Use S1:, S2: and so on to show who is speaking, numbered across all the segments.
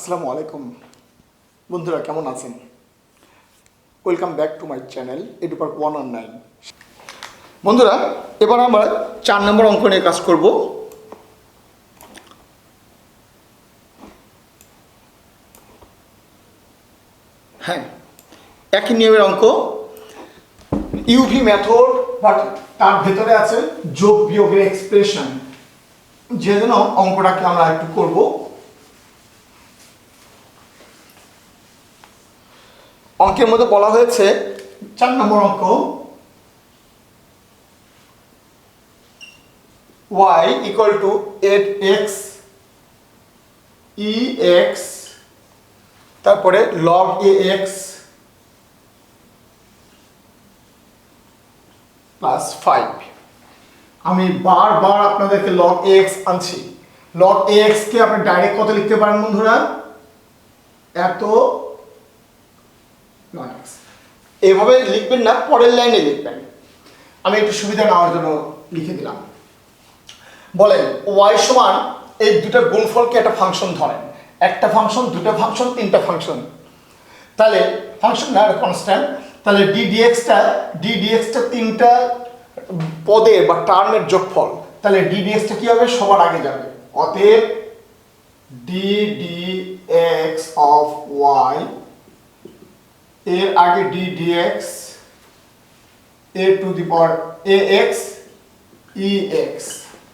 S1: আসসালামু আলাইকুম বন্ধুরা, কেমন আছেন? Welcome back to my channel Edupark 119। বন্ধুরা, এবার আমরা 4 নম্বর অঙ্ক নিয়ে কাজ করব। হ্যাঁ, একই নিয়মের অঙ্ক, ইউভি মেথড, বাট তার ভেতরে আছে যোগ বিয়োগের এক্সপ্রেশন। যে জন্য অঙ্কটাকে আমরা একটু করব। অঙ্কের মধ্যে বলা হয়েছে 4 নম্বর অঙ্ক, y equal to 8x ex তারপরে log ax প্লাস 5। আমি বারবার আপনাদেরকে log ax আনছি। log ax কে আপনি ডাইরেক্ট কত লিখতে পারেন বন্ধুরা? এত log x। এইভাবে লিখবেন না, পরের লাইনে লিখবেন। আমি একটু সুবিধা নেওয়ার জন্য লিখে দিলাম। বলেন y সমান এই দুটো গুণফলকে একটা ফাংশন ধরেন, একটা ফাংশন, দুটো ফাংশন, তিনটা ফাংশন। তাহলে ফাংশন না কনস্ট্যান্ট, তাহলে ddx টা তিনটা পদে বা টার্মের যোগফল। তাহলে ddx টা কি হবে? সবার আগে যাবে। অতএব ddx অফ y এর আগে ddx a to the power ax ex।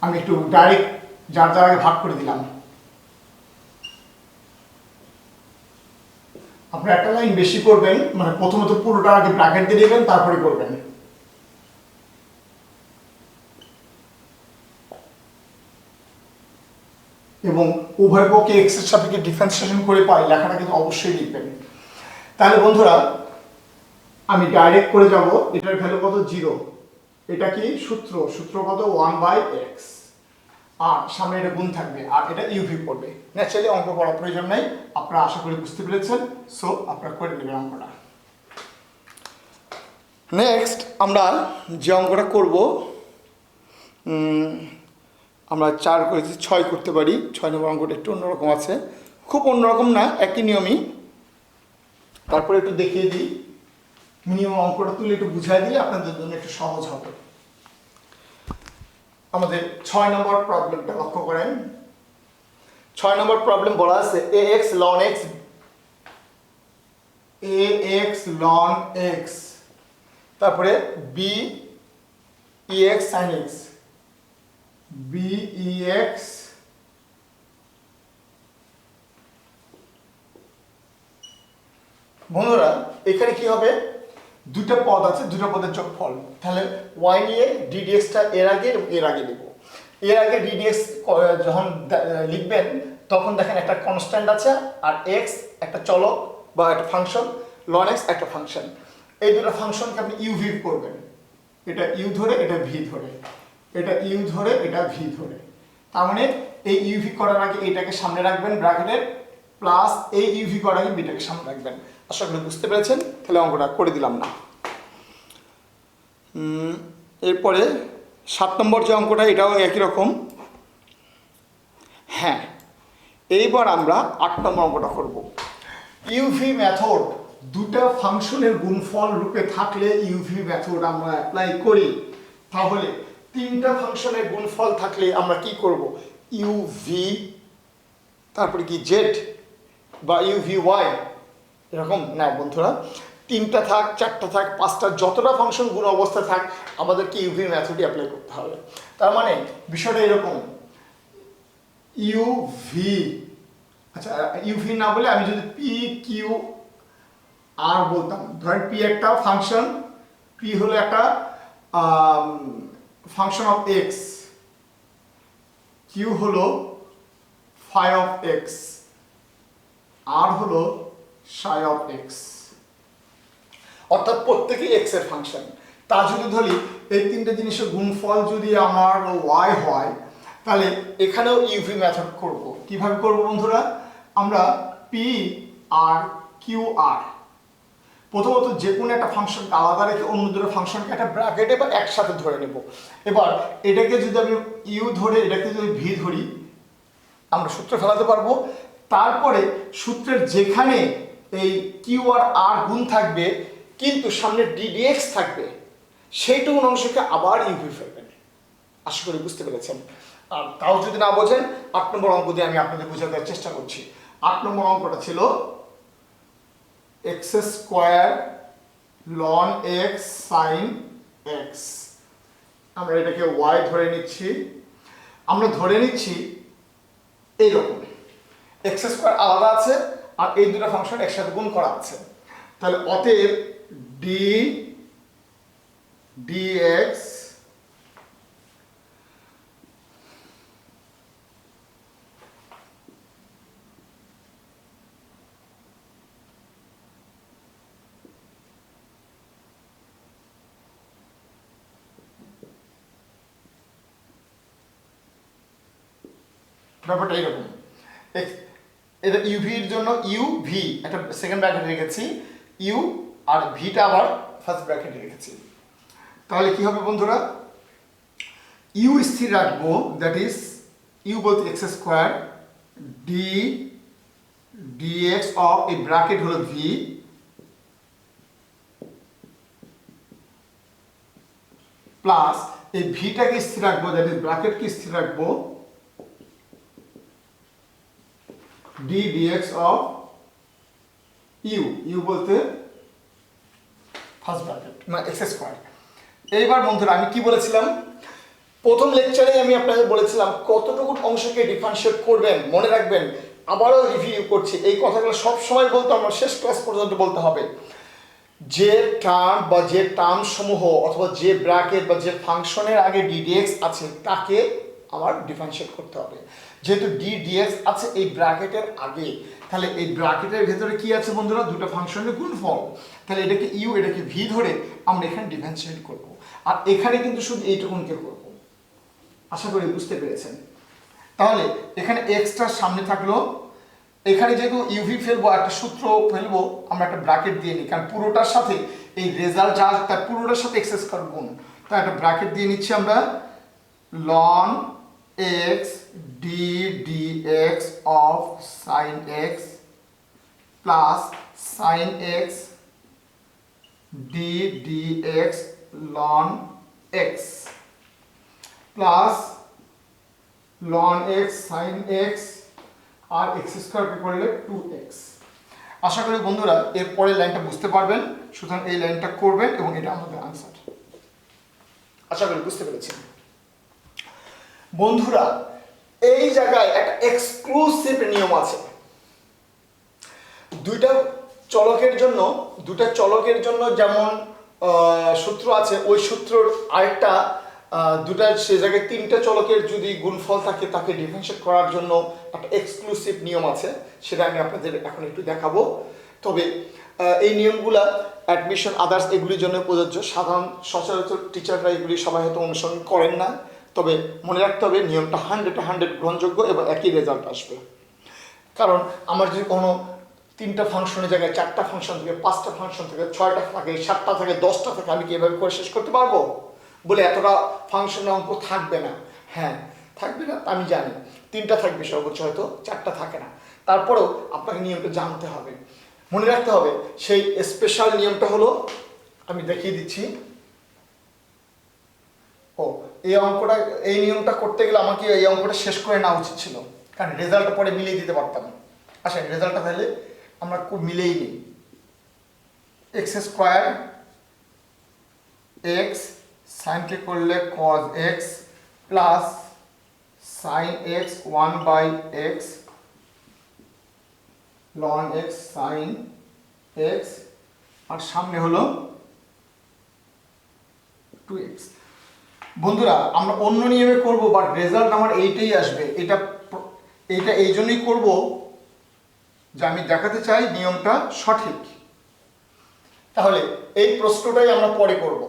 S1: আমি একটু ডাইরেক্ট যার যার আগে ভাগ করে দিলাম। আপনি একটা লাইন বেশি করবেন, মানে প্রথমত পুরোটা আগে ব্র্যাকেট দিয়ে দিবেন, তারপরে করবেন। এবং উভয় পক্ষে x এর সাপেক্ষে ডিফারেন্সিয়েশন করে পাই লেখাটা কিন্তু অবশ্যই লিখবেন। তাহলে বন্ধুরা আমি ডাইরেক্ট করে যাব। এটার ভ্যালু কত? 0। এটা কি সূত্র কত? 1/x। আর সামনে এটা গুণ থাকবে, আর এটা ইউভি পড়বে। ন্যাচারালি অঙ্ক করার প্রয়োজন নাই, আপনারা আশা করি বুঝতে পেরেছেন। সো আপনারা করে নেবেন অঙ্কটা। নেক্সট আমরা যে অঙ্কটা করব, আমরা 4 করেছি, 6 করতে পারি। 6 নম্বর অঙ্কটা একটু অন্যরকম আছে, খুব অন্যরকম না, একই নিয়মই। তারপরে একটু দেখিয়ে দিই, মিনিমাম অঙ্কটা তুলে একটু বুঝাই দিলে আপনাদের জন্য একটু সহজ হবে। আমাদের 6 নম্বর প্রবলেমটা লক্ষ্য করেন। 6 নম্বর প্রবলেম বলা আছে ax ln x তারপরে b ex sin x b ex বন্ধুরা এখানে কি হবে? দুটো পদ আছে, দুটো পদের যোগফল। তাহলে y নিয়ে ddx টা এর আগে দেব। এর আগে ddx যখন লিখবেন তখন দেখেন একটা কনস্ট্যান্ট আছে, আর x একটা চলক বা একটা ফাংশন, ln x একটা ফাংশন। এই দুটো ফাংশনকে আপনি u v করবেন। এটা u ধরে, এটা v ধরে, এটা u ধরে, এটা v ধরে। তার মানে এই u v করার আগে এটাকে সামনে রাখবেন ব্র্যাকেটের, প্লাস এই u v করার আগে বিটাকে সামনে রাখবেন। আশা করি বুঝতে পেরেছেন। তাহলে অঙ্কটা করে দিলাম না। এরপরে 7 নম্বর যে অঙ্কটা, এটাও একই রকম। হ্যাঁ, এইবার আমরা 8 নম্বর অঙ্কটা করব। ইউভি মেথড, দুটা ফাংশনের গুণফল রূপে থাকলে ইউভি মেথড আমরা অ্যাপ্লাই করি। তাহলে তিনটা ফাংশনের গুণফল থাকলে আমরা কি করব? ইউভি তারপরে কি জেড বা ইউভি ওয়াই, এরকম না বন্ধুরা। 3টা থাক, 4টা থাক, 5টা, যতটা ফাংশন গুণ অবস্থা থাক, আমাদেরকে ইউভি মেথডই অ্যাপ্লাই করতে হবে। তার মানে বিষয়টা এরকম, ইউভি, আচ্ছা ইউভি না বলে আমি যদি পি কিউ আর বলতাম, ধরেন পি একটা ফাংশন, পি হলো একটা ফাংশন অফ এক্স, কিউ হলো ফাই অফ এক্স, আর হলো সাই অফ এক্স। অর্থাৎ প্রত্যেকেই এক্স এর ফাংশন। তা যদি ধরি এই তিনটে জিনিসের গুণফল যদি আমার ওয়াই হয়, তাহলে এখানেও ইউভি মেথড করব। কিভাবে করব বন্ধুরা? আমরা পি আর কিউ আর প্রথমত যে কোনো একটা ফাংশনকে আলাদা রেখে অন্য দুটো ফাংশনকে একটা ব্র্যাকেটে বা একসাথে ধরে নেব। এবার এটাকে যদি আমি ইউ ধরে, এটাকে যদি ভি ধরি, আমরা সূত্র ফেলাতে পারবো তারপরে সূত্রের যেখানে এই কিউ আর আর গুণ থাকবে কিন্তু সামনে ডিডিএক্স থাকবে সেইটুকু অংশকে আবার ইউভি ফেলবেন। আশা করি বুঝতে পেরেছেন। আর তাও যদি না বোঝেন 8 নম্বর অঙ্ক দিয়ে আমি আপনাদের বোঝাতে চেষ্টা করছি। 8 নম্বর অঙ্কটা ছিল x square loan x sine x. আমরা এটাকে ওয়াই ধরে নিচ্ছি। আমরা ধরে নিচ্ছি এইরকম এক্স স্কোয়ার আলাদা আছে আর এই দুটো ফাংশন একসাথে গুণ করা আছে। তাহলে অতএব ডি ডিএক্স ব্যাপারটা এরকম। এটা ইউভির জন্য ইউ ভি একটা সেকেন্ড ব্র্যাকেটে রেখেছি, ইউ আর ভিটা আবার ফার্স্ট ব্র্যাকেটে রেখেছি। তাহলে কি হবে বন্ধুরা, ইউ স্থির রাখবো, দ্যাট ইজ ইউ বলতে x square d dx of এই ব্র্যাকেট হলো ভি প্লাস এই ভিটাকে স্থির রাখবো, দ্যাট ইজ ব্র্যাকেটকে স্থির রাখবো d dx of u, u বলতে ফার্স্ট ব্র্যাকেট মানে এক্স স্কোয়ার। এইবার বন্ধুরা আমি কি বলেছিলাম, প্রথম লেকচারে আমি আপনাদের বলেছিলাম কতটুকু অংশকে ডিফারেন্সিয়েট করবেন মনে রাখবেন। আবারও রিভিউ করছি, এই কথাগুলো সব সময় বলতে আমরা শেষ ক্লাস পর্যন্ত বলতে হবে। যে টার্ম বা যে টার্ম সমূহ অথবা যে ব্র্যাকেট বা যে ফাংশনের আগে ডিডিএক্স আছে তাকে আমার ডিফারেন্সিয়েট করতে হবে। যেহেতু ডিডিএক্স আছে এই ব্র্যাকেটের আগে, তাহলে এই ব্র্যাকেটের ভেতরে কি আছে বন্ধুরা, দুটো ফাংশনের গুণফল। তাহলে এটাকে ইউ এটাকে ভি ধরে আমরা এখানে ডিফারেন্সিয়েট করব। আর এখানে কিন্তু শুধু এইটুকুনকে করব। আশা করি বুঝতে পেরেছেন। তাহলে এখানে এক্সটার সামনে থাকলো, এখানে যেহেতু ইউভি ফেলবো একটা সূত্র ফেলবো, আমরা একটা ব্র্যাকেট দিয়ে নিই, কারণ পুরোটার সাথে এই রেজাল্ট যা তার পুরোটার সাথে এক্স স্কয়ার গুণ, তাই একটা ব্র্যাকেট দিয়ে নিচ্ছি আমরা ln x d dx of sine x plus sine x d dx ln x plus ln x sine x আর এক্স স্কোয়ারকে করলে 2x। আশা করি বন্ধুরা এর পরের লাইনটা বুঝতে পারবেন, সুতরাং এই লাইনটা করবেন এবং এটা আমাদের আনসার। আশা করি বুঝতে পেরেছেন বন্ধুরা। এই জায়গায় একটা এক্সক্লুসিভ নিয়ম আছে। দুটা চলকের জন্য যেমন সূত্র আছে, ওই সূত্রর আরেকটা দুটা সে জায়গায় তিনটা চলকের যদি গুণফল থাকে তাকে ডিফারেন্সিয়েট করার জন্য একটা এক্সক্লুসিভ নিয়ম আছে, সেটা আমি আপনাদের এখন একটু দেখাবো। তবে এই নিয়মগুলা অ্যাডমিশন আদার্স এগুলির জন্য প্রযোজ্য, সাধারণ সচরাচর টিচাররা এগুলি সবাই হয়তো অনুসরণ করেন না। তবে মনে রাখতে হবে নিয়মটা 100 গ্রহণযোগ্য এবং একই রেজাল্ট আসবে। কারণ আমার যদি কোনো তিনটা ফাংশনের জায়গায় 4টা ফাংশন থাকে, 5টা ফাংশন থাকে, 6টা থাকে, 7টা থাকে, 10টা থাকে, আমি কি এভাবে করে শেষ করতে পারবো? বলে এতটা ফাংশনের অঙ্ক থাকবে না। হ্যাঁ থাকবে না, আমি জানি 3টা থাকবে সর্বোচ্চ, হয়তো 4টা থাকে না। তারপরেও আপনাকে নিয়মটা জানতে হবে, মনে রাখতে হবে। সেই স্পেশাল নিয়মটা হলো, আমি দেখিয়ে দিচ্ছি। এই নিয়মটা করতে গেলে আমাকে এই অঙ্কটা শেষ করে নেওয়া উচিত ছিল, কারণ রেজাল্টটা পরে মিলিয়ে দিতে পারতাম। আচ্ছা রেজাল্টটা তাহলে আমরা মিলেই নিই। এক্স স্কোয়ার এক্স সাইনকে করলে cos x plus sine x 1/x ln x sine x আর সামনে হলো 2x। বন্ধুরা আমরা অন্য নিয়মে করব, বাট রেজাল্ট আমার এইটাই আসবে। এটা এই জন্যই করব যে আমি দেখাতে চাই নিয়মটা সঠিক। তাহলে এই প্রশ্নটাই আমরা পরে করব।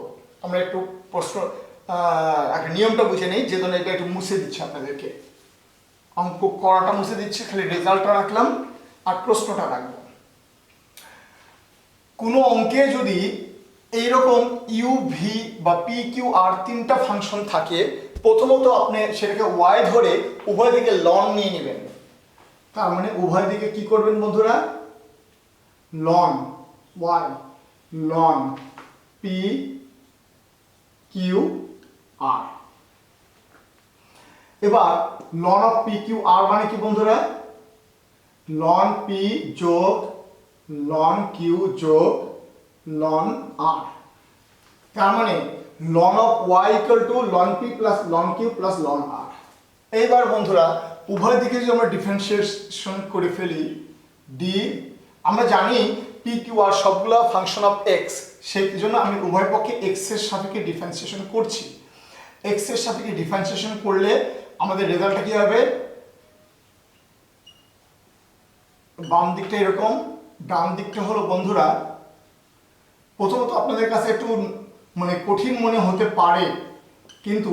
S1: আমরা একটু একটা নিয়মটা বুঝে নেই, যে জন্য এটা একটু মুছে দিচ্ছি আপনাদেরকে। অঙ্ক করাটা মুছে দিচ্ছি, খালি রেজাল্টটা রাখলাম আর প্রশ্নটা রাখবো। কোনো অঙ্কে যদি এইরকম ইউ ভি বা পি কিউ আর 3টা ফাংশন থাকে, প্রথমত আপনি সেটাকে ওয়াই ধরে উভয় দিকে লন নিয়ে নেবেন। তার মানে উভয় দিকে কি করবেন বন্ধুরা, ln y ln p q r. এবার ln of p q r মানে কি বন্ধুরা, লন পি যোগ লন কিউ যোগ লন আর। তার মানে ln of y equal to ln p plus ln q plus ln r. এইবার বন্ধুরা উভয় দিকে যদি আমরা ডিফারেন্সিয়েশন করে ফেলি ডি, আমরা জানি পি কিউ আর সবগুলো ফাংশন অফ এক্স, সেই জন্য আমি উভয় পক্ষে এক্স এর সাপেক্ষে ডিফারেন্সিয়েশন করছি। এক্স এর সাপেক্ষে ডিফারেন্সিয়েশন করলে আমাদের রেজাল্টটা কি হবে, বাম দিকটা এরকম, ডান দিকটা হলো বন্ধুরা, প্রথমত আপনাদের কাছে একটু মানে কঠিন মনে হতে পারে, কিন্তু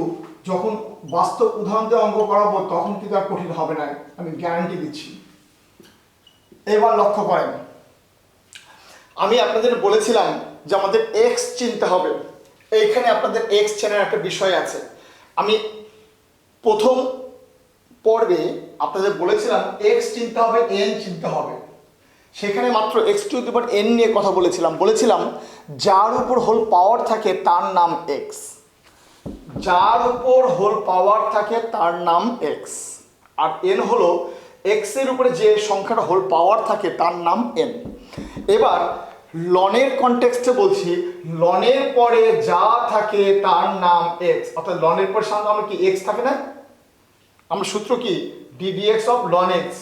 S1: যখন বাস্তব উদাহরণ দিয়ে অঙ্ক করাবো তখন কিন্তু আর কঠিন হবে না, আমি গ্যারান্টি দিচ্ছি। এবার লক্ষ্য করেন, আমি আপনাদের বলেছিলাম যে আমাদের এক্স চিনতে হবে। এইখানে আপনাদের এক্স চেনার একটা বিষয় আছে। আমি প্রথম পর্বে আপনাদের বলেছিলাম এক্স চিনতে হবে, এন চিনতে হবে। সেখানে মাত্র x to the power N নিয়ে কথা বলেছিলাম যার উপর হোল পাওয়ার থাকে তার নাম এক্স, যার উপর হোল পাওয়ার থাকে তার নাম এক্স, আর এন হলো এক্স এর উপরে যে সংখ্যাটা হোল পাওয়ার থাকে তার নাম এন। এবার লনের কনটেক্সটে বলছি, লনের পরে যা থাকে তার নাম এক্স, অর্থাৎ লনের পরে সাধারণত আমরা কি এক্স থাকে না, আমরা সূত্র কি d dx of loan x.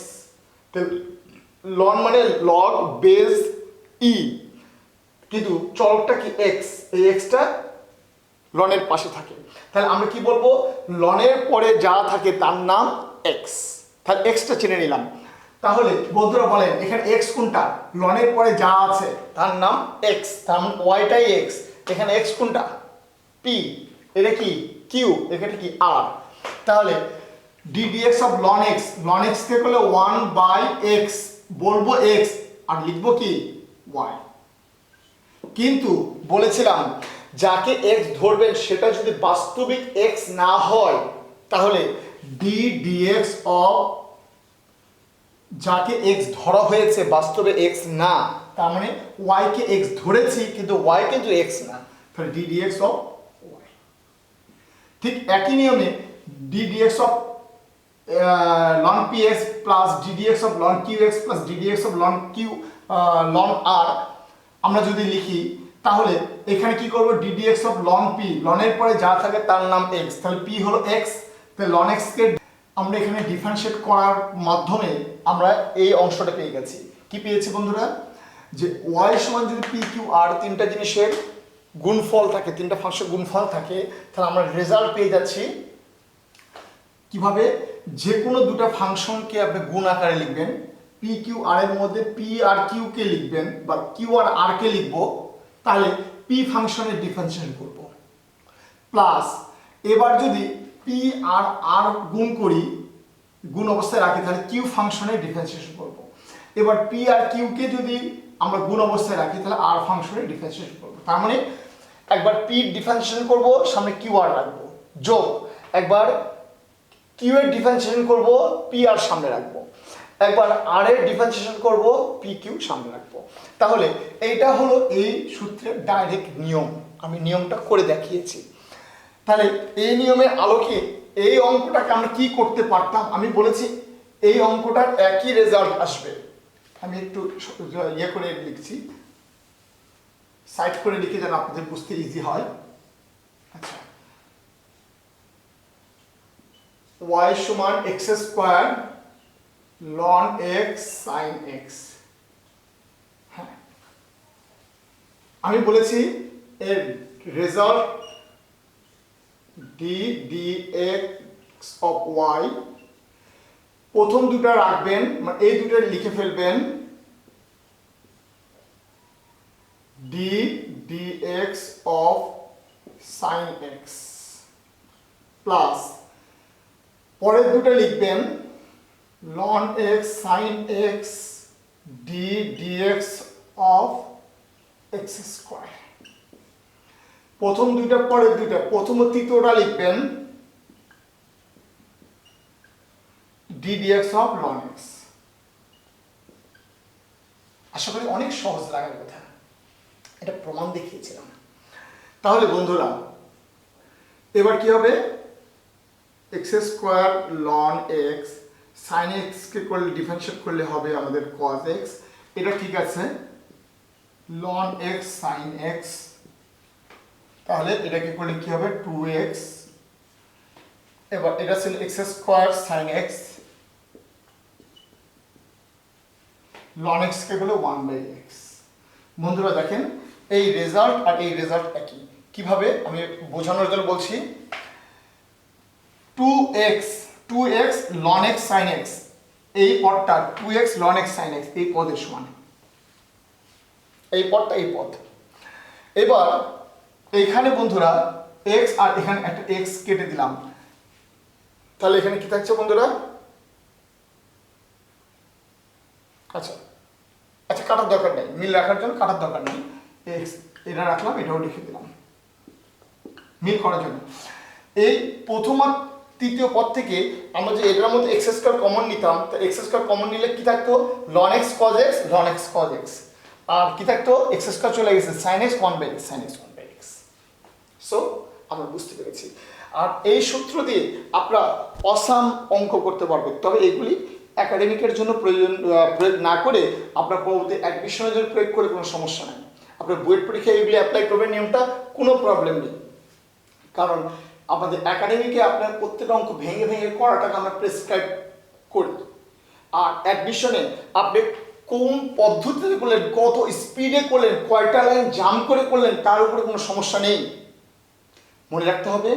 S1: লন মানে লগ বেস ই, কিন্তু চলকটা কি এক্স, এই এক্সটা লনের পাশে থাকে। তাহলে আমরা কি বলবো, লনের পরে যা থাকে তার নাম এক্স। তাহলে এক্সটা চিনে নিলাম। তাহলে বন্ধুরা বলেন এখানে এক্স কোনটা, লনের পরে যা আছে তার নাম এক্স, তার মানে ওয়াইটাই এক্স। এখানে এক্স কোনটা, পি, এটা কি কিউ, এখানে কি আর। তাহলে d dx of loan x কে করলে 1/x বলবো এক্স আর লিখবো কি ওয়াই। কিন্তু বলেছিলাম যাকে এক্স ধরবেন সেটা যদি বাস্তবিক এক্স না হয় তাহলে ডি ডিএক্স অফ যাকে এক্স ধরা হয়েছে বাস্তবে এক্স না, তার মানে ওয়াই কে এক্স ধরেছি কিন্তু ওয়াই কিন্তু এক্স না, তাহলে ডি ডিএক্স অফ ওয়াই। ঠিক একই নিয়মে d dx of ln p x plus d dx of ln q x plus d dx of ln q ln r আমরা যদি লিখি, তাহলে এখানে কি করবো, d dx of ln p, লনের পরে যা থাকে তার নাম এক্স, তাহলে পি হলো এক্স, তাহলে লন এক্স কে আমরা এখানে ডিফারেন্সিয়েট করার মাধ্যমে আমরা এই অংশটা পেয়ে গেছি। কি পেয়েছি বন্ধুরা, যে ওয়াই সমান যদি পি কিউ আর তিনটা জিনিসের গুণফল থাকে, তিনটা ফাংশন গুণফল থাকে, তাহলে আমরা রেজাল্ট পেয়ে যাচ্ছি কিভাবে, যে কোনো দুটো ফাংশনকে আপনি গুণ আকারে লিখবেন, পি কিউ আর এর মধ্যে পি আর কিউ কে লিখবেন বা কিউ আর আর কে লিখবো, তাহলে পি ফাংশনের ডিফারেন্সিয়েশন করব, প্লাস এবার যদি পি আর আর গুণ করি, গুণ অবস্থায় রাখি, তাহলে কিউ ফাংশনের ডিফারেন্সিয়েশন করব। এবার পি আর কিউ কে যদি আমরা গুণ অবস্থায় রাখি তাহলে আর ফাংশনের ডিফারেন্সিয়েশন করব। তার মানে একবার পি ডিফারেন্সিয়েশন করব, সামনে কিউ আর রাখবো, যোগ একবার কিউ এর ডিফারেন্সিয়েশন করব, পি আর সামনে রাখবো, একবার আর এর ডিফারেন্সিয়েশন করব, পি কিউ সামনে রাখবো। তাহলে এইটা হলো এই সূত্রের ডাইরেক্ট নিয়ম, আমি নিয়মটা করে দেখিয়েছি। তাহলে এই নিয়মের আলোকে এই অঙ্কটাকে আমরা কি করতে পারতাম, আমি বলেছি এই অঙ্কটার একই রেজাল্ট আসবে। আমি একটু ইয়ে করে লিখছি, সাইড করে লিখে যেন আপনাদের বুঝতে ইজি হয়। আচ্ছা, y সমান x square loan x sine x. হ্যাঁ, আমি বলেছি এর result d d x of y, প্রথম দুটো রাখবেন, মানে এই দুটো লিখে ফেলবেন, d d x of sine x, plus পরের দুটো লিখবেন ln x sine x d dx of x square. প্রথম দুইটা পরের দুইটা, প্রথম তৃতীয়টা লিখবেন d dx of loan x. আশা করি অনেক সহজ লাগার কথা, এটা প্রমাণ দেখিয়েছিলাম। তাহলে বন্ধুরা এবার কি হবে, x square loan x sine এক্সকে করলে ডিফারেন্সিয়েট করলে হবে আমাদের কজ এক্স, এটা ঠিক আছে, লন এক্স সাইন এক্স, তাহলে এটাকে করলে কি হবে 2x, এবার এটা ছিল x square sine x, ln x কে বলে 1/x। বন্ধুরা দেখেন এই রেজাল্ট আর এই রেজাল্ট একই। কিভাবে আমি বোঝানোর জন্য বলছি, 2x ln x sin x, এই পদটা 2x ln x sin x এই পদের সমান, এই পদটা এই পদ। এবার এইখানে বন্ধুরা x আর এখানে একটা x কেটে দিলাম, তাহলে এখানে কি থাকছে বন্ধুরা, আচ্ছা আচ্ছা কাটার দরকার নেই, মিল রাখার জন্য কাটার দরকার নেই, x এটা রাখলাম, এটাও লিখে দিলাম মিল করার জন্য। এই প্রথম আর তৃতীয় পদ থেকে আমরা যে এটার মধ্যে এক্স স্কোয়ার কমন নিতাম, তো এক্স স্কোয়ার কমন নিলে কি থাকতো, ln x cos x ln x cos x, আর কি থাকতো এক্স স্কোয়ার চলে গেছে sine x 1/x sine x 1/x। So আমরা বুঝতে পেরেছি। আর এই সূত্র দিয়ে আপনারা অসাম অঙ্ক করতে পারবেন, তবে এগুলি একাডেমিকের জন্য প্রয়োগ না করে আপনার পরবর্তী অ্যাডমিশনের জন্য প্রয়োগ করে কোনো সমস্যা নেই। আপনার বুয়েট পরীক্ষায় এগুলি অ্যাপ্লাই করবেন, নিয়মটা কোনো প্রবলেম নেই, কারণ আমাদের একাডেমিকে আপনার প্রত্যেকটা অঙ্ক ভেঙে ভেঙে করাটাকে আমরা প্রেসক্রাইব করি। আর অ্যাডমিশনে আপনি কোন পদ্ধতিতে করলেন, কত স্পিডে করলেন, কয়টা লাইন জাম্প করে করলেন, তার উপরে কোনো সমস্যা নেই। মনে রাখতে হবে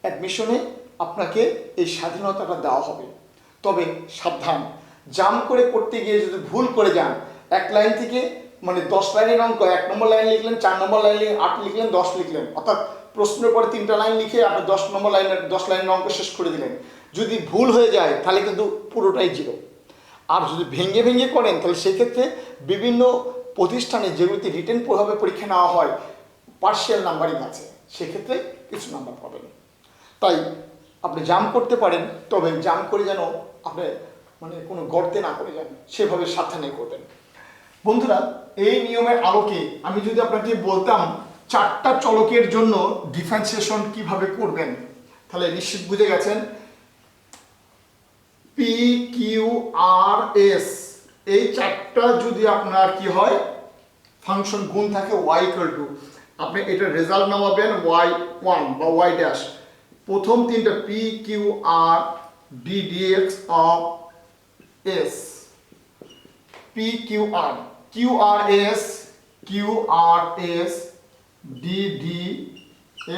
S1: অ্যাডমিশনে আপনাকে এই স্বাধীনতাটা দেওয়া হবে, তবে সাবধান, জাম্প করে করতে গিয়ে যদি ভুল করে যান, এক লাইন থেকে মানে 10 লাইনের অঙ্ক 1 নম্বর লাইন লিখলেন, 4 নম্বর লাইন 8 লিখলেন, 10 লিখলেন, অর্থাৎ প্রশ্নের পরে 3টা লাইন লিখে আপনি 10 নম্বর লাইনের 10 লাইনের অঙ্ক শেষ করে দিলেন। যদি ভুল হয়ে যায় তাহলে কিন্তু পুরোটাই জিরো। আর যদি ভেঙে ভেঙে করেন তাহলে সেক্ষেত্রে বিভিন্ন প্রতিষ্ঠানে যেগুলিতে রিটেন ভাবে পরীক্ষা নেওয়া হয় পার্শিয়াল নাম্বারিং আছে, সেক্ষেত্রে কিছু নাম্বার পাবেন। তাই আপনি জাম্প করতে পারেন, তবে জাম্প করে যেন আপনি মানে কোনো গর্তে না করে যান, সেভাবে সাবধানে করবেন। বন্ধুরা এই নিয়মের আলোকে আমি যদি আপনাকে বলতাম 4টা চলকের জন্য ডিফারেন্সিয়েশন কিভাবে করবেন, তাহলে নিশ্চিত বুঝে গেছেন। পি কিউ আর এস এই 4টা যদি আপনার কি হয় ফাংশন গুণ থাকে y ইকুয়াল টু, আপনি এটা রেজাল্ট নামাবেন y1 বা y ড্যাশ, প্রথম 3টা p q r d dx of s, p q r q r s q r s d d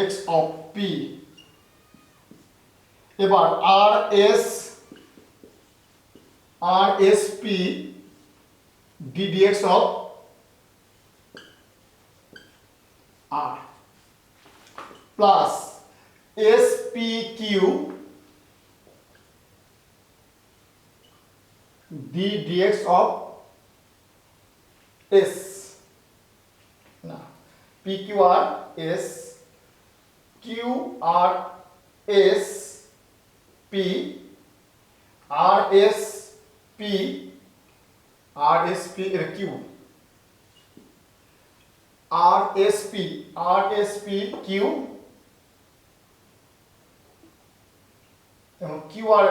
S1: x of p, এবার r s p d d x of r plus s p q d d x of s, না p q r s q r s p r s p এর q r s p q এবং q r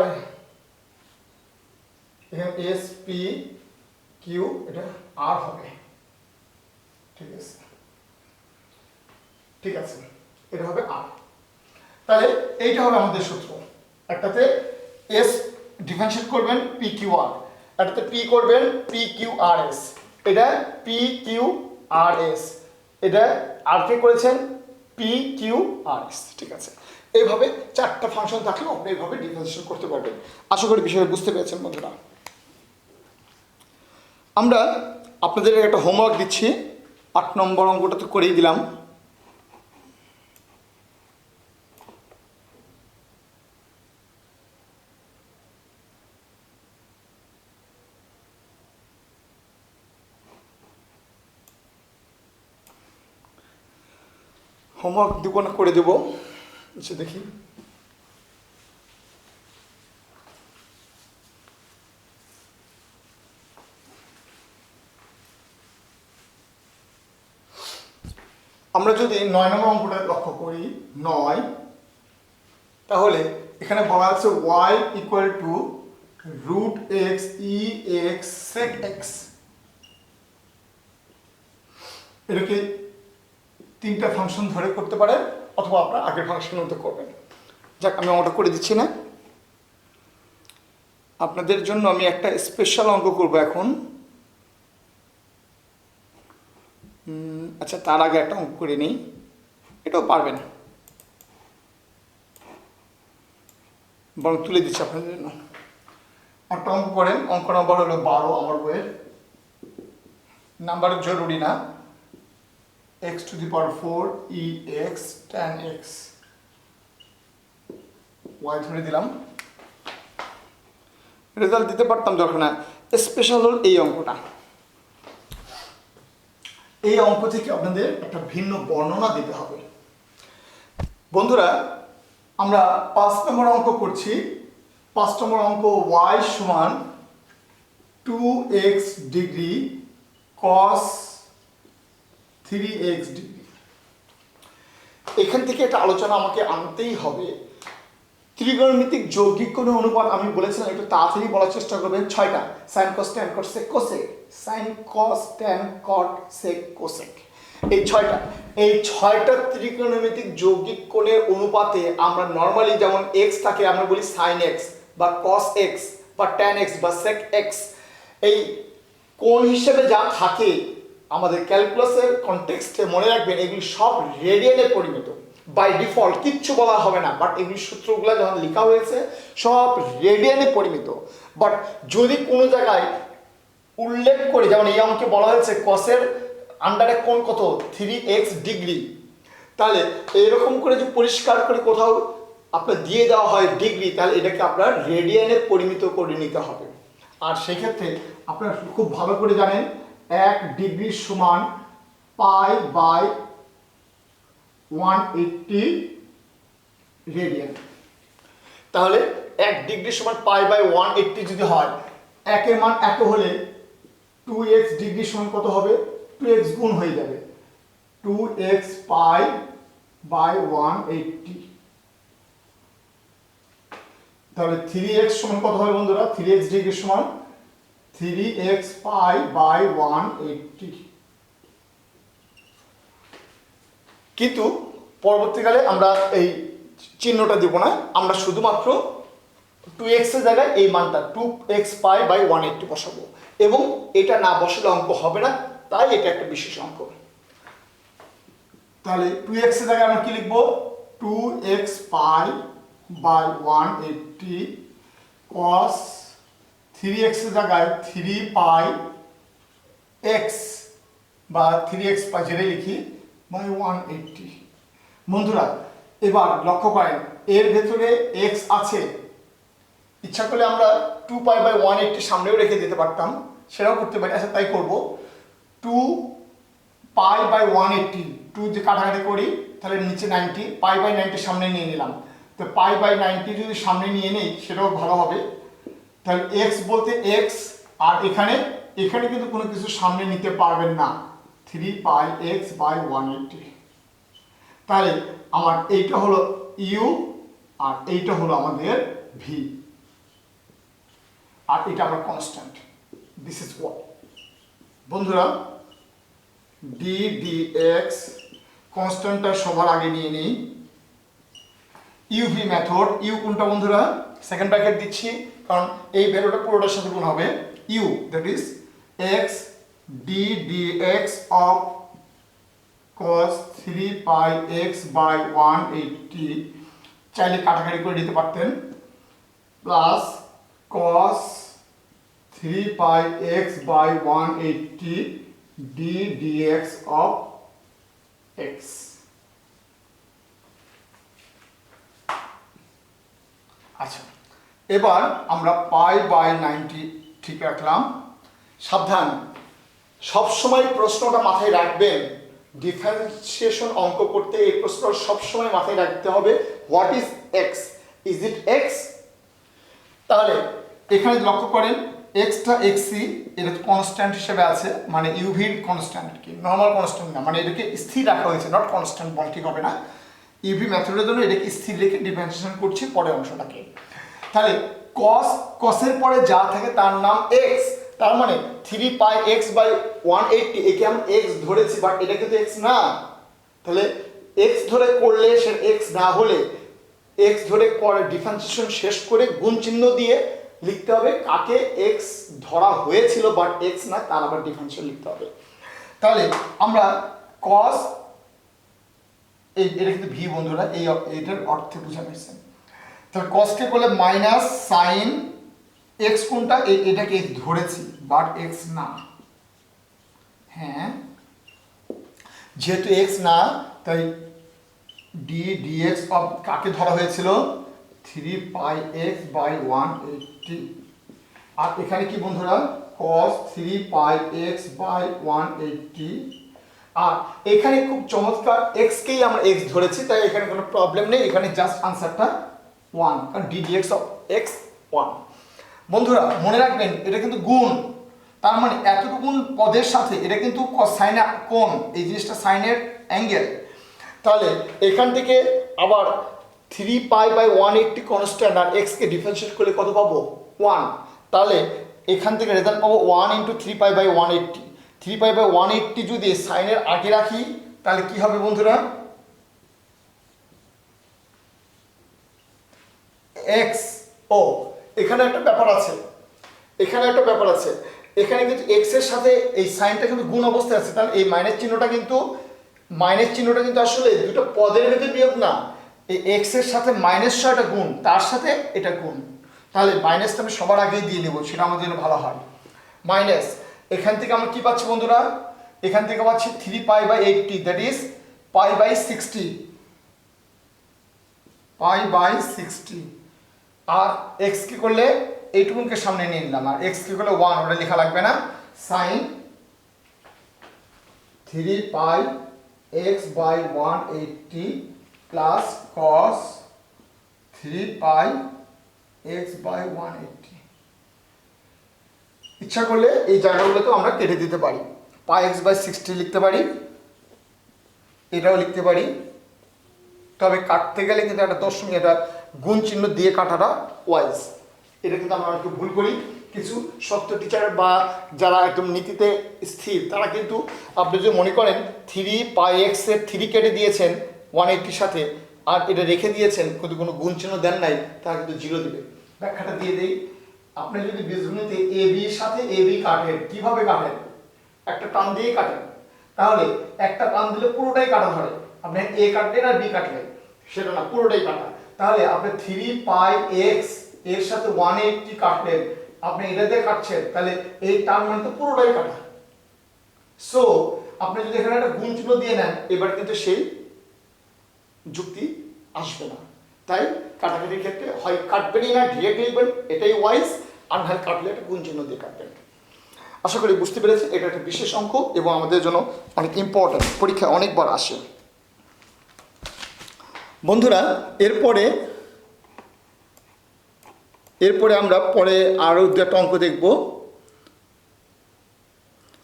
S1: এখানে s p Q এটা আর হবে, ঠিক আছে ঠিক আছে, এটা হবে আর। তাহলে এইটা হবে আমাদের সূত্র, একটাতে এস ডিফারেন্সিয়েট করবেন পি কিউ আর, একটাতে পি করবেন পি কিউ আর এস, এটা পি কিউ আর এস, এটা আর কে করেছেন পি কিউ আর এস, ঠিক আছে। এইভাবে 4টা ফাংশন থাকলেও আপনি এইভাবে ডিফারেন্সিয়েশন করতে পারবেন। আশা করি বিষয়টা বুঝতে পেরেছেন বন্ধুরা। আমরা আপনাদের একটা হোমওয়ার্ক দিচ্ছি, 8 নম্বর অঙ্কটা তো করেই দিলাম। হোমওয়ার্ক দেব না করে দেবো, আচ্ছা দেখি। আমরা যদি 9 নম্বর অঙ্কটা লক্ষ্য করি 9, তাহলে এখানে বলা আছে y equal to root x e x sec x. এটাকে তিনটা ফাংশন ধরে করতে পারেন অথবা আপনার আগের ফাংশনের মতো করবেন। যাক, আমি অঙ্কটা করে দিচ্ছি না, আপনাদের জন্য আমি একটা স্পেশাল অঙ্ক করব এখন। আচ্ছা, তার আগে একটা অঙ্ক করে নিই, এটাও পারবেন, বরং তুলে দিচ্ছি আপনাদের জন্য। একটা অঙ্ক করেন, অঙ্ক নম্বর হলো 12 আমার বইয়ের। নাম্বার জরুরি না, x to the power 4 E x tan x, y ধরে দিলাম। রেজাল্ট দিতে পারতাম, দরকার না। স্পেশাল হল এই অঙ্কটা। এই অঙ্ক থেকে আপনাদের একটা ভিন্ন বর্ণনা দিতে হবে। বন্ধুরা, আমরা 5 নম্বর অঙ্ক করছি। 5 নম্বর অঙ্ক y সমান 2x degree cos 3x degree. এখান থেকে একটা আলোচনা আমাকে আনতেই হবে। ত্রিকোণমিতিক যৌগিক কোণের অনুপাত আমি বলেছিলাম, একটু তাড়াতাড়ি বলার চেষ্টা করবেন। 6টা: sin cos tan cot sec cosec, sin cos tan cot sec cosec। এই 6টা ত্রিকোণমিতিক যৌগিক কোণের অনুপাতে আমরা নর্মালি যেমন x থাকে আমরা বলি sin x বা cos x বা tan x বা sec x। এই কোণ হিসেবে যা থাকে আমাদের ক্যালকুলাসের কনটেক্সটে মনে রাখবেন, এগুলি সব রেডিয়ানে পরিমিত। বাই ডিফল্ট কিচ্ছু বলা হবে না, বাট এগুলি সূত্রগুলো যখন লেখা হয়েছে সব রেডিয়ানে পরিমিত। বাট যদি কোনো জায়গায় উল্লেখ করে, যেমন এই অঙ্কে বলা হয়েছে কসের আন্ডারে কোণ কত 3x ডিগ্রি, তাহলে এরকম করে যে পরিষ্কার করে কোথাও আপনার দিয়ে দেওয়া হয় ডিগ্রি, তাহলে এটাকে আপনার রেডিয়ানে পরিমিত করে নিতে হবে। আর সেক্ষেত্রে আপনারা খুব ভালো করে জানেন 1 ডিগ্রি সমান পাই বাই 180 রেডিয়ান। তাহলে 1 ডিগ্রি সমান পাই বাই 180 যদি হয়, 1 এর মান 1 হলে 2x ডিগ্রি সমান কত হবে? 2x গুণ হয়ে যাবে, 2x পাই বাই 180। তাহলে 3x সমান কত হবে বন্ধুরা? 3x ডিগ্রি সমান 3x পাই বাই 180। কিন্তু পরবর্তীকালে আমরা এই চিহ্নটা দেব না, আমরা শুধুমাত্র 2x এর জায়গায় এই মানটা 2x পাই বাই 180 বসাবো, এবং এটা না বসালে অঙ্ক হবে না, তাই এটা একটা বিশেষ অঙ্ক। তাহলে 2x এর জায়গায় আমরা কি লিখব? 2x pi by 180 cos 3x এর জায়গায় 3 পাই x বা 3x পাই যেটাই লিখি বাই 180। বন্ধুরা, এবার লক্ষ্য করেন এর ভেতরে x আছে, ইচ্ছা করলে আমরা 2 পাই বাই 180 সামনেও রেখে দিতে পারতাম, সেটাও করতে পারি। আচ্ছা, তাই করব। 2 পাই বাই 180, 2 যে কাটাকাটি করি তাহলে নিচে 90, পাই বাই 90 সামনে নিয়ে নিলাম। তো পাই বাই 90 যদি সামনে নিয়ে নেই সেটাও ভালো হবে। তাহলে x বলতে x, আর এখানে কিন্তু কোনো কিছু সামনে নিতে পারবেন না, 3 পাই x বাই 180। তাহলে আমার এইটা হলো u আর এইটা হলো আমাদের v, আর এটা আমার কনস্ট্যান্ট। দিস ইজ হোয়াট বন্ধুরা, d dx কনস্ট্যান্টটা সবার আগে নিয়ে নিই। uv মেথড, u কোনটা বন্ধুরা? সেকেন্ড ব্র্যাকেট দিচ্ছি কারণ এই ভ্যালুটা পুরোটার সাথে গুণ হবে। u that is x d dx of cos 3 pi x by 180, চাইলে কাটাকাটি করে দিতে পারতেন, plus cos 3 pi x by 180 d dx of x। আচ্ছা, এবার আমরা পাই বাই 90 ঠিক রাখলাম। সাবধান, সবসময় প্রশ্নটা মাথায় রাখবেন, ডিফারেন্সিয়েশন অঙ্ক করতে এই প্রশ্নটা সবসময় মাথায় রাখতে হবে, what is x, is it x? তাহলে এখানে লক্ষ্য করেন এক্সটা এক্সি এটা কনস্ট্যান্ট হিসেবে আছে, মানে ইউভির কনস্ট্যান্ট কি, নর্মাল কনস্ট্যান্ট না, মানে এটাকে স্থির রাখা হয়েছে, নট কনস্ট্যান্ট বল ঠিক হবে না। ইউভি মেথডের জন্য এটাকে স্থির রেখে ডিফারেন্সিয়েশন করছি পরের অংশটাকে। তাহলে কসের পরে যা থাকে তার নাম এক্স, তার মানে 3 পাই এক্স বাই 180, একে আমি এক্স ধরেছি বাট এটা কিন্তু এক্স না। তাহলে এক্স ধরে করলে সে এক্স না হলে এক্স ধরে করে ডিফারেন্সিয়েশন শেষ করে গুণ চিহ্ন দিয়ে লিখতে হবে কাকে এক্স ধরা হয়েছিল বাট এক্স না, তার আবার ডিফারেন্সিয়েশন লিখতে হবে। তাহলে আমরা কস এটা কিন্তু ভি বন্ধুরা, এইটার অর্থে বোঝা গেছে। তাহলে কসকে করলে মাইনাস সাইন এক্স কোনটা, এটাকে ধরেছি বাট এক্স না। হ্যাঁ যেহেতু এক্স না তাই ডিএক্স অফ কাকে ধরা হয়েছিল 3 পাই এক্স বাই 180। আর এখানে কি বন্ধুরা cos 3 পাই এক্স বাই 180। আর এখানে খুব চমৎকার x কেই আমরা x ধরেছি তাই এখানে কোনো প্রবলেম নেই, এখানে জাস্ট আনসারটা 1, কারণ ddx অফ x 1। বন্ধুরা মনে রাখবেন এটা কিন্তু গুণ, তার মানে এতটুকুন পদের সাথে এটা কিন্তু সাইনের কোণ, এই জিনিসটা সাইনের অ্যাঙ্গেল। তাহলে এখান থেকে আবার 3 পাই বাই 180 কনস্ট্যান্ট আর x কে ডিফারেন্সিয়েট করলে কত পাবো 1। তাহলে এখান থেকে রেজাল্ট পাবো 1 into 3 pi by 180। 3 pi by 180 যদি সাইনের আগে রাখি তাহলে কি হবে বন্ধুরা x। ও এখানে একটা ব্যাপার আছে, এখানে একটা ব্যাপার আছে, এখানে কিন্তু x এর সাথে এই সাইনটা কিন্তু গুণ অবস্থায় আছে, তাহলে এই মাইনাস চিহ্নটা কিন্তু আসলে দুটো পদের মধ্যে বিয়োগ না, এই x এর সাথে মাইনাস ছয়টা গুণ, তার সাথে এটা গুণ, তাহলে মাইনাসটা আমি সবার আগেই দিয়ে নেব, সেটা আমাদের জন্য ভালো হয়। মাইনাস এখান থেকে আমরা কি পাচ্ছি বন্ধুরা, এখান থেকে পাচ্ছি 3 pi by 80, that is pi by 60, pi by 60। আর x কি করলে এইটুকুনকে সামনে নিয়ে নিলাম, আর x কি করলে 1, ওটা লেখা লাগবে না, sine 3 pi x by 180 plus cos 3 pi x by 180। ইচ্ছা করলে এই জায়গাগুলোতেও আমরা কেটে দিতে পারি, পাই x বাই 60 লিখতে পারি, এটাও লিখতে পারি, তবে কাটতে গেলে কিন্তু একটা দশমিক, এটা গুণ চিহ্ন দিয়ে কাটাটা ওয়াইজ। এটা কিন্তু আমরা একটু ভুল করি, কিছু সত্য টিচার বা যারা একদম নীতিতে স্থির তারা কিন্তু আপনি যদি মনে করেন 3 পাই এক্স এর 3 কেটে দিয়েছেন 180 সাথে আর এটা রেখে দিয়েছেন কিন্তু কোনো গুণ চিহ্ন দেন নাই, তারা কিন্তু 0 দিবে। ব্যাখ্যাটা দিয়ে দেই, আপনি যদি বীজগণিতে এ বি এর সাথে এ বি কাটেন, কিভাবে কাটেন, একটা টান দিয়ে কাটেন, তাহলে একটা টান দিলে পুরোটাই কাটা ধরে, আপনি এ কাটলেন আর বি কাটলেন সেটা না, পুরোটাই কাটা। তাহলে আপনি 3 পাই এক্স এর সাথে 180 কাটলেন, আপনি এটা দিয়ে কাটছেন, তাহলে এই টার্ম মানে তো পুরোটাই কাটা। সো আপনি যদি এখানে একটা গুণ চিহ্ন দিয়ে নেন এবার কিন্তু সেই যুক্তি আসবে না, তাই কাটাকাটির ক্ষেত্রে হয় কাটবেনই না, ডিরেক্ট লিখবেন, এটাই ওয়াইজ, আর হয় কাটলে একটা গুণ চিহ্ন দিয়ে কাটবেন। আশা করি বুঝতে পেরেছি, এটা একটা বিশেষ অঙ্ক এবং আমাদের জন্য অনেক ইম্পর্টেন্ট, পরীক্ষায় অনেকবার আসে। বন্ধুরা এরপরে আমরা পরে আরও একটা অঙ্ক দেখব।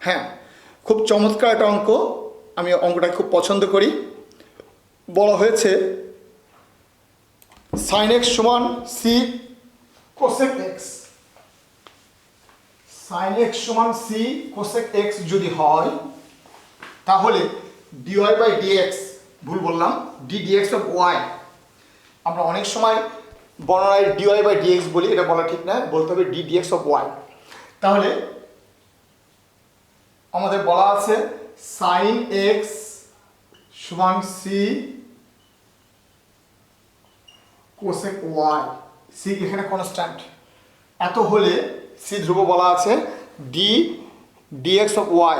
S1: হ্যাঁ খুব চমৎকার একটা অঙ্ক, আমি অঙ্কটা খুব পছন্দ করি। বলা হয়েছে সাইন এক্স সমান c cosec x, sine x সমান সি কোসেক এক্স যদি হয় তাহলে ডিওয়াই বাই ডিএক্স, ভুল বললাম, ডিএক্স অফ ওয়াই, আমরা অনেক সময় বর্ণনায় ডিওয়াই বাই ডিএক্স বলি, এটা বলা ঠিক না, বলতে হবে ডিএক্স অফ ওয়াই। তাহলে আমাদের বলা আছে সাইন এক্স সমান সি কোসেক ওয়াই, সি এখানে কনস্ট্যান্ট, এত হলে সি ধ্রুব বলা আছে ডিএক্স অফ ওয়াই,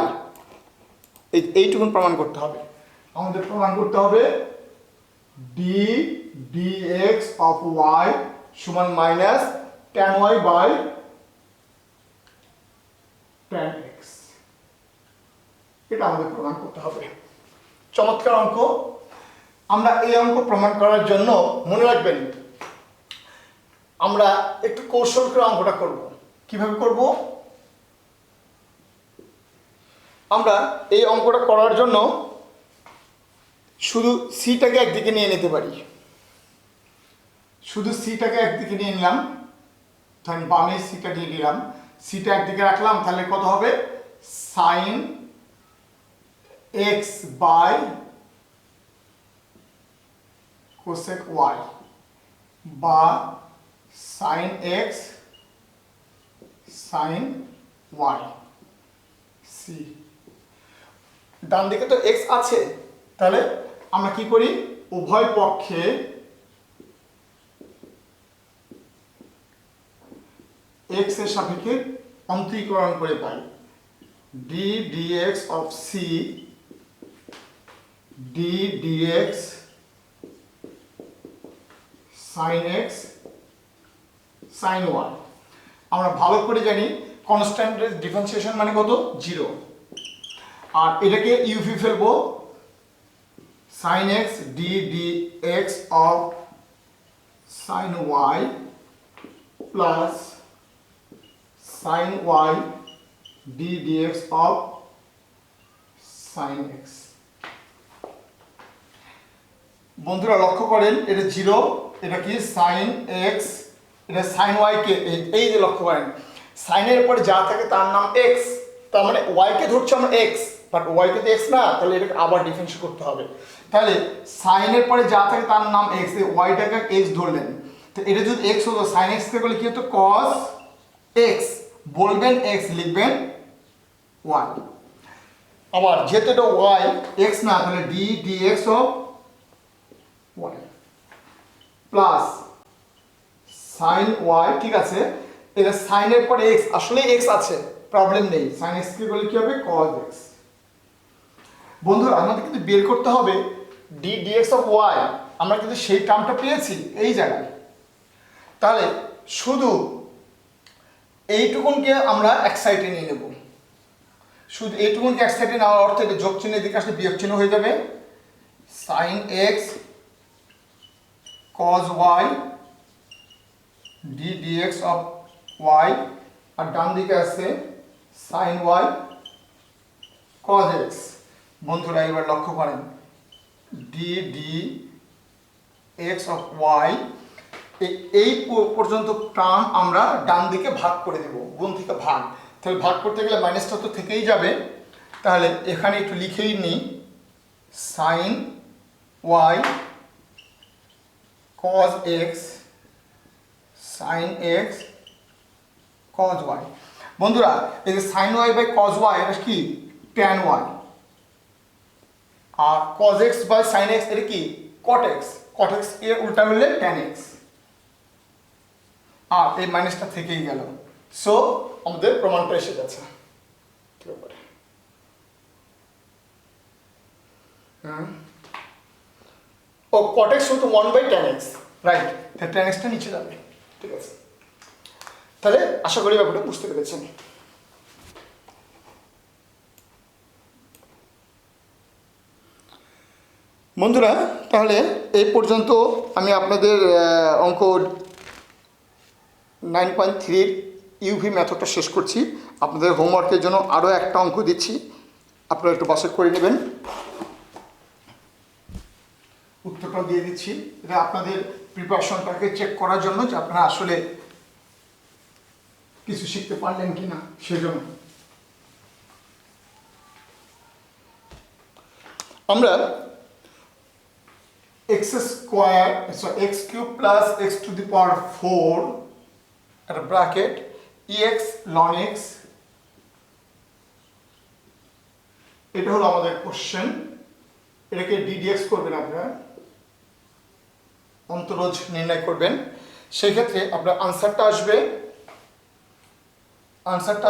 S1: এইটুকুন প্রমাণ করতে হবে, আমাদের প্রমাণ করতে হবে ডিএক্স অফ ওয়াই সমান minus tan y by tan x, এটা আমাদের প্রমাণ করতে হবে। চমৎকার অঙ্ক। আমরা এই অঙ্ক প্রমাণ করার জন্য মনে রাখবেন আমরা একটু কৌশল করে অঙ্কটা করব। কিভাবে করব? আমরা এই অঙ্কটা করার জন্য শুধু সিটাকে একদিকে নিয়ে নিতে পারি, শুধু সিটাকে একদিকে নিয়ে নিলাম, তাহলে বামে সিটা নিয়ে নিলাম, সিটা একদিকে রাখলাম, তাহলে কত হবে? Sine x by cosec y বা sine x sine y c. ডান দিকে তো এক্স আছে, তাহলে আমরা কি করি? উভয় পক্ষে এক্স এর সাপেক্ষে অন্তরীকরণ করে পাই d dx of c d dx sine x sine y. আমরা ভালো করে জানি কনস্ট্যান্টের ডিফারেন্সিয়েশন মানে কত? 0। আর এটাকে ইউভি ফেলবো, sine x d d x of sine y plus sine y d d x of sine x. বন্ধুরা লক্ষ্য করেন এটা 0, এটা কি সাইন এক্স, এটা সাইন ওয়াই কে এই যে লক্ষ্য করেন সাইনের পরে যা থাকে তার নাম এক্স, তার মানে ওয়াই কে ধরছি আমরা এক্স, বাট ওয়াই কে তো এক্স না, তাহলে এটাকে আবার ডিফারেন্সিয়েট করতে হবে। তাহলে সাইনের পরে যা থাকে তার নাম এক্স, ওয়াইটাকে এক্স ধরলেন, তো এটা যদি এক্স হতো সাইন এক্স কে বলে কি হতো? কস এক্স, বলবেন এক্স লিখবেন ওয়াই। আবার যেহেতু এটা ওয়াই এক্স না, তাহলে d dx of y plus sine y, ঠিক আছে, এটা সাইনের পরে এক্স, আসলে এক্স আছে, প্রবলেম নেই, সাইন এক্স কে বলে কি হবে? Cos x. বন্ধুরা আমাদের কিন্তু বের করতে হবে ডি ডিএক্স অফ ওয়াই, আমরা কিন্তু সেই টার্মটা পেয়েছি এই জায়গায়, তাহলে শুধু এইটুকুনকে আমরা এক সাইডে নিয়ে নেব, শুধু এইটুকুনকে এক সাইডে নেওয়ার অর্থ এটা যোগ চিহ্নের দিকে আসলে বিয়োগ চিহ্ন হয়ে যাবে, sine x cos y d dx of y, আর ডান দিকে আছে সাইন ওয়াই কজ এক্স। বন্ধুরা এবার লক্ষ্য করেন d d x of y, এই পর্যন্ত টার্ম আমরা ডান দিকে ভাগ করে দেব, গুণ থেকে ভাগ, তাহলে ভাগ করতে গেলে মাইনাসটা তো থেকেই যাবে, তাহলে এখানে একটু লিখেই নিই sine y cos x sine x cos y. বন্ধুরা এই যে sine y by cos y এটা কি? ট্যান ওয়াই, আর cos x by sine x এটা কি? কট এক্স, কট এক্স এর উল্টা হলে ট্যান এক্স, আর এই মাইনাসটা থেকেই গেল, সো আমাদের প্রমাণটা এসে গেছে। ও কট এক্স হতো 1/tan x, রাইট, তাহলে tan x টা নিচে যাবে, ঠিক আছে। তাহলে আশা করি ব্যাপারটা বুঝতে পেরেছেন। বন্ধুরা তাহলে এই পর্যন্ত আমি আপনাদের অঙ্ক 9.3 ইউভি মেথডটা শেষ করছি। আপনাদের হোমওয়ার্কের জন্য আরও একটা অঙ্ক দিচ্ছি, আপনারা একটু বাসা করে নেবেন, উত্তরটা দিয়ে দিচ্ছি। এটা আপনাদের প্রিপারেশনটাকে চেক করার জন্য যে আপনারা আসলে কিছু শিখতে পারলেন কি না সেজন্য। আমরা x square x cube plus x to the power 4 at a bracket ex ln x, এটা হলো আমাদের কোশ্চেন। এটাকে ddx করবেন, আপনারা অন্তরজ নির্ণয় করবেন। সেই ক্ষেত্রে আপনার আনসারটা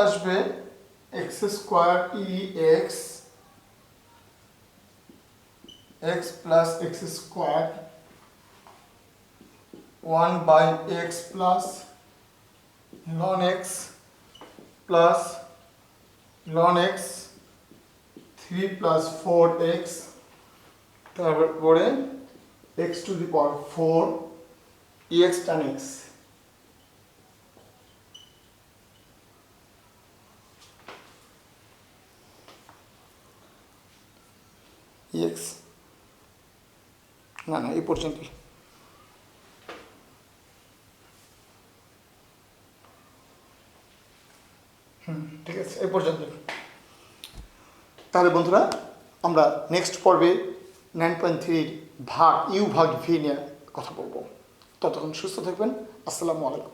S1: আসবে x square ex x plus x square 1/x plus ln x plus ln x 3 plus 4x তারপরে x to the power 4 ex tan x। EX না এই পর্যন্তই। ঠিক আছে, এই পর্যন্ত। তাহলে বন্ধুরা আমরা নেক্সট পর্বে 9.3 ভাগ ইউ ভাগ ভি নিয়ে কথা বলবো। ততক্ষণ সুস্থ থাকবেন। আসসালামু আলাইকুম।